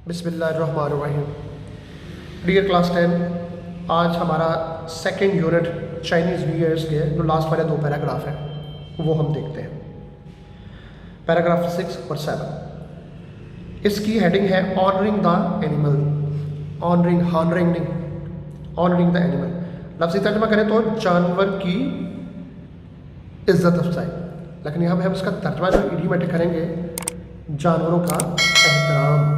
बिस्मिल्लाहिर्रहमानिर्रहीम। Dear class 10, आज हमारा second unit Chinese new years के जो लास्ट वाले दो पैराग्राफ हैं वो हम देखते हैं। पैराग्राफ 6 और 7, इसकी हेडिंग है ऑनरिंग द एनिमल। ऑनरिंग नहीं, ऑनरिंग द एनिमल। लफ्ज़ी तर्जमा करें तो जानवर की इज्जत अफजाई, लेकिन यहाँ पे हम इसका तर्जमा जो इडियोमेटिक करेंगे जानवरों का एहतराम।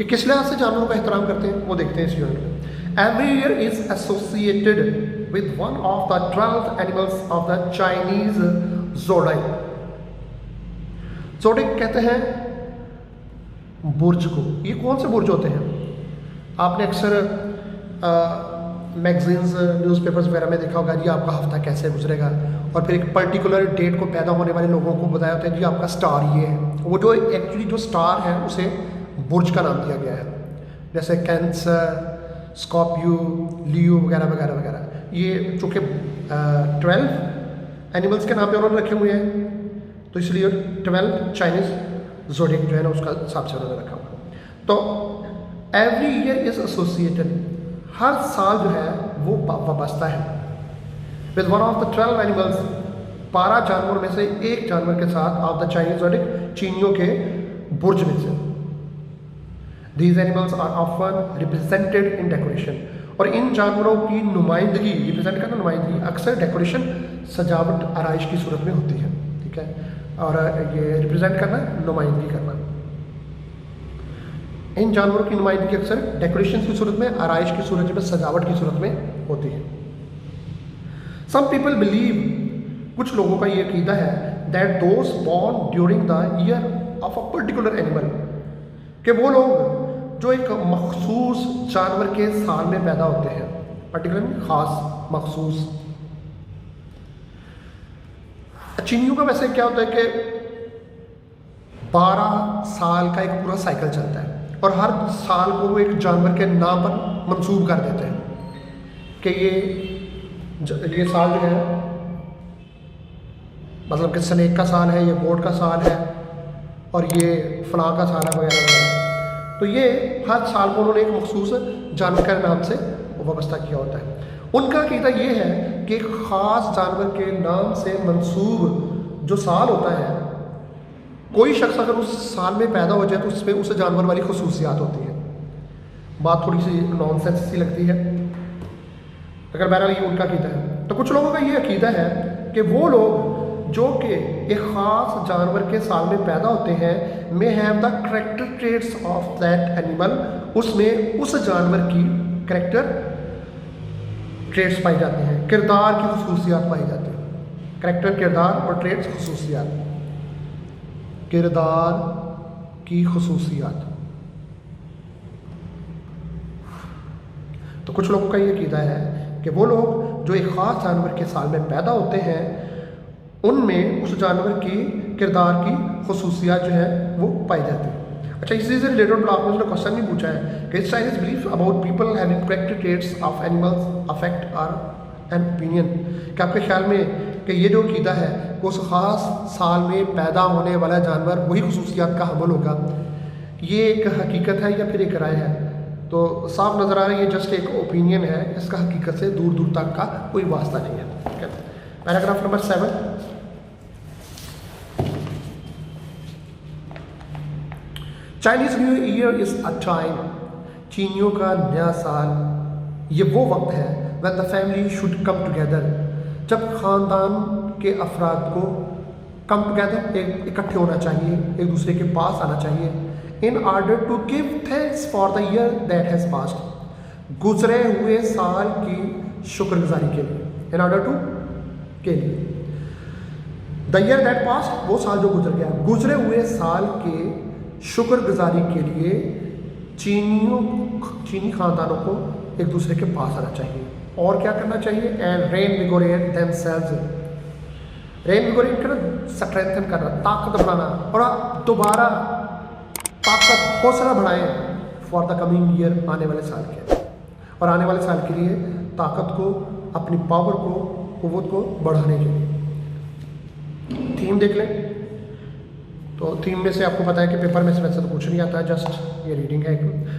ये किस लिहाज से जानवरों का एहतराम करते हैं वो देखते हैं इस यूनिट में। Every year is associated with one of the 12 animals of the Chinese zodiac. Zodiac कहते हैं बुर्ज को। ये कौन से बुर्ज होते हैं? आपने अक्सर मैगजीन्स, न्यूज़पेपर्स वगैरह में देखा होगा जी आपका हफ्ता कैसे गुजरेगा, और फिर एक पर्टिकुलर डेट को पैदा होने वाले लोगों को बताया होता है जी आपका स्टार ये है। वो जो एक्चुअली जो स्टार है उसे बुर्ज का नाम दिया गया है, जैसे कैंसर, स्कॉर्पियो, लियो वगैरह वगैरह वगैरह। ये चूँकि 12 एनिमल्स के नाम पे उन्होंने रखे हुए हैं, तो इसलिए 12 चाइनीज़ ज़ोडिक जो है ना उसका हिसाब से उन्होंने रखा हुआ है। तो एवरी ईयर इज़ एसोसिएटेड, हर साल जो है वो वाबस्ता है with one of the 12 animals, 12 जानवरों में से एक जानवर के साथ, ऑफ द चाइनीज ज़ोडिक, चीनियों के बुर्ज में से। These animals are often represented in decoration, और इन जानवरों की नुमाइंदगी, रिप्रेजेंट करना नुमाइंदगी, अक्सर डेकोरेशन, सजावट, आराइश की सूरत में होती है। ठीक है, और ये रिप्रेजेंट करना, नुमाइंदगी करना, इन जानवरों की नुमाइंदगी अक्सर डेकोरेशन की सूरत में, आराइश की सूरत में, सजावट की सूरत में होती है। Some people believe, कुछ लोगों का ये अकीदा है, that those born during the year of a particular animal, कि वो लोग जो एक मखसूस जानवर के साल में पैदा होते हैं, पर्टिकुलर ख़ास मखसूस। चीनियों का वैसे क्या होता है कि 12 साल का एक पूरा साइकिल चलता है, और हर साल को वो एक जानवर के नाम पर मंसूब कर देते हैं कि ये साल जो है, मतलब कि स्नेक का साल है, ये गोट का साल है, और ये फलां का साल है वगैरह वगैरह। तो ये हर साल को उन्होंने एक मखसूस जानवर के नाम से वाबस्ता किया होता है। उनका अकीदा ये है कि एक ख़ास जानवर के नाम से मंसूब जो साल होता है, कोई शख्स अगर उस साल में पैदा हो जाए तो उसमें उस जानवर वाली खसूसियात होती है। बात थोड़ी सी नॉनसेंस सी लगती है, अगर बहरहाल ये उनका अकीदा है। तो कुछ लोगों का ये अकीदा है कि वो लोग जो कि एक ख़ास जानवर के साल में पैदा होते हैं, may have the character traits of that animal, उसमें उस जानवर की करेक्टर ट्रेट्स पाई जाती हैं, किरदार की खसूसियात पाई जाती हैं। करेक्टर, किरदार, और ट्रेट्स खसूसियात, किरदार की खसूसियात। तो कुछ लोगों का ये अकीदा है कि वो लोग जो एक ख़ास जानवर के साल में पैदा होते हैं, उनमें उस जानवर की किरदार की खसूसियात जो है वो पाई जाती है। अच्छा, इसी से रिलेटेड आपने उसने क्वेश्चन भी पूछा है कि Chinese belief about people having character traits of animals affect our an opinion, कि आपके ख्याल में कि ये जो अकीदा है वो उस ख़ास साल में पैदा होने वाला जानवर वही खसूसियात का हमल होगा, ये एक हकीकत है या फिर एक राय है? तो साफ नज़र आ रहा है ये जस्ट एक ओपिनियन है, इसका हकीकत से दूर दूर तक का कोई वास्ता नहीं है। ठीक है, paragraph number 7, Chinese new year is a time, चीनियों का नया साल ये वो वक्त है when the family should come together, जब ख़ानदान के अफराद को कम टुगेदर, इकट्ठे होना चाहिए, एक दूसरे के पास आना चाहिए, in order to give thanks for the year that has passed, गुजरे हुए साल की शुक्रगुजारी के लिए, इन ऑर्डर टू के लिए, द ईयर दैट पास्ड, वो साल जो गुजर गया, गुजरे हुए साल के शुक्रगुजारी के लिए चीनी ख़ानदानों को एक दूसरे के पास आना चाहिए। और क्या करना चाहिए? एंड रेनविगोरेट देमसेल्व्स, रेनविगोरेट करना, स्ट्रेंथन करना, ताकत बढ़ाना, और दोबारा ताकत, हौसला बढ़ाएं फॉर द कमिंग ईयर, आने वाले साल के, और आने वाले साल के लिए ताकत को, अपनी पावर को, कुव्वत को बढ़ाने के लिए। थीम देख लें। तो थीम में से आपको पता है कि पेपर में से वैसे तो कुछ नहीं आता है, जस्ट ये रीडिंग है।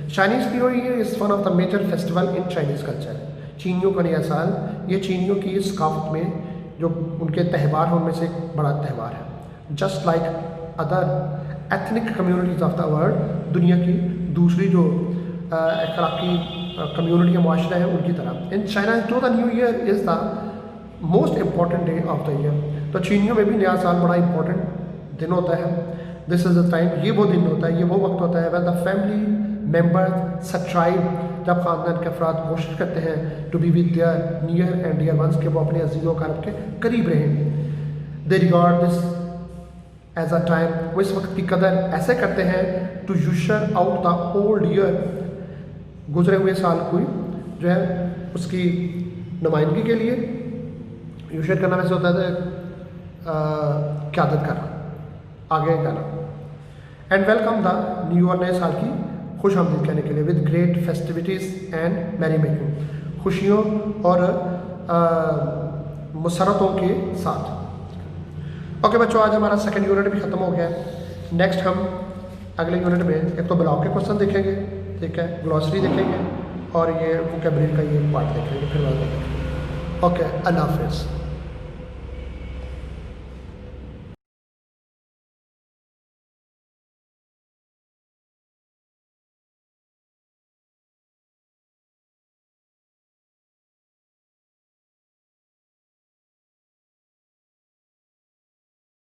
Chinese new year is one of the major festival in Chinese culture. चीनियों का नया साल ये चीनियों की इस सकाफत में जो उनके त्यौहार हैं उनमें से एक बड़ा त्यौहार है। Just like other ethnic communities of the world, दुनिया की दूसरी जो अखलाकी कम्युनिटी या माशरा है उनकी तरह। इन चाइना तो the new year is the most important day of the year. तो चीनियों में भी नया साल बड़ा इंपॉर्टेंट दिन होता है। दिस इज़ द टाइम, ये वो दिन होता है, ये वो वक्त होता है when the family member subscribe, जब ख़ानदान के अफराद कोशिश करते हैं to be with their near and dear ones, के वो अपने अजीज़ों कारब के करीब रहें। They regard this as a time, वो इस वक्त की कदर ऐसे करते हैं to usher out the old year, गुजरे हुए साल को जो है उसकी नुमाइंदगी के लिए। यूशर करना वैसे होता है क़यादत करना, आगे करना। And welcome the new year, नए साल की खुश आमदीद कहने के लिए, with great festivities and merry making, खुशियों और मुसरतों के साथ। ओके बच्चों, आज हमारा सेकंड यूनिट भी ख़त्म हो गया है। नेक्स्ट हम अगले यूनिट में एक तो ब्लॉक के क्वेश्चन देखेंगे, ठीक है, ग्लॉसरी देखेंगे और ये वोकैबुलरी का ये पार्ट देखेंगे। फिर ओके, अल्लाह हाफ़िज़।